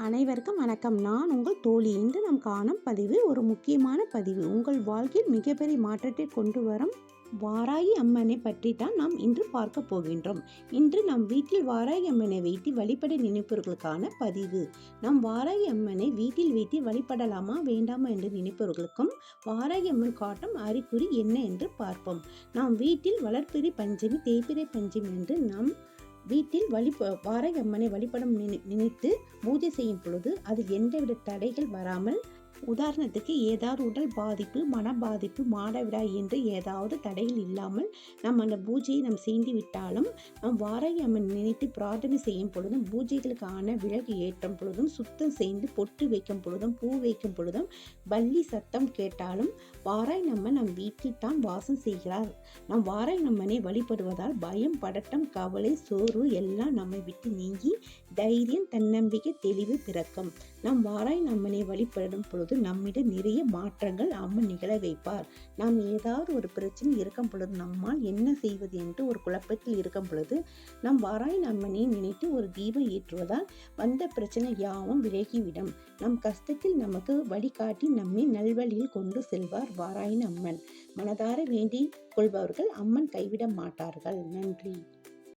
அனைவருக்கும் வணக்கம். நான் உங்கள் தோழி. இன்று நாம் காணும் பதிவு ஒரு முக்கியமான பதிவு. உங்கள் வாழ்க்கையில் மிகப்பெரிய மாற்றத்தை கொண்டு வரும் வாராகி அம்மனை பற்றி தான் நாம் இன்று பார்க்க போகின்றோம். இன்று நம் வீட்டில் வாராகி அம்மனை வைத்து வழிபட நினைப்பவர்களுக்கான பதிவு. நாம் வாராகி அம்மனை வீட்டில் வைத்து வழிபடலாமா வேண்டாமா என்று நினைப்பவர்களுக்கும் வாராகி அம்மன் காட்டும் அறிகுறி என்ன என்று பார்ப்போம். நாம் வீட்டில் வளர்பிறை பஞ்சமி, தேய்பிறை பஞ்சமி என்று நாம் வீட்டில் வாராகி அம்மனை வழிபடம் நினைத்து பூஜை செய்யும் பொழுது அது எந்தவித தடைகள் வராமல், உதாரணத்துக்கு ஏதாவது உடல் பாதிப்பு, மன பாதிப்பு, மாதவிடாய் என்று ஏதாவது தடைகள் இல்லாமல் நம்ம அந்த பூஜையை செய்து விட்டாலும், நம் வாராகி அம்மன் நினைத்து பிரார்த்தனை செய்யும் பொழுதும், பூஜைகளுக்கான விளக்கு ஏற்றும் பொழுதும், சுத்தம் செய்து பொட்டு வைக்கும் பொழுதும், பூ வைக்கும் பொழுதும், பல்லி சத்தம் கேட்டாலும் வாராகி அம்மன் நம் வீட்டில் தான் வாசம் செய்கிறார். நம் வாராகி அம்மனை வழிபடுவதால் பயம், பதட்டம், கவலை, சோர்வு எல்லாம் நம்மை விட்டு நீங்கி தைரியம், தன்னம்பிக்கை, தெளிவு பிறக்கும். நம் வாராகி அம்மனை வழிபடும் பொழுது நம்மிடம் நிறைய மாற்றங்கள் அம்மன் நிகழ வைப்பார். நாம் ஏதாவது ஒரு பிரச்சனை இருக்கும் பொழுது, நம்மால் என்ன செய்வது என்று ஒரு குழப்பத்தில் இருக்கும் பொழுது, நம் வாராகி அம்மனை நினைத்து ஒரு தீபம் ஏற்றுவதால் வந்த பிரச்சனை யாவும் விலகிவிடும். நம் கஷ்டத்தில் நமக்கு வழிகாட்டி நம்மை நல்வழியில் கொண்டு செல்வார் வாராகி அம்மன். மனதார வேண்டிக் கொள்பவர்கள் அம்மன் கைவிட மாட்டார்கள். நன்றி.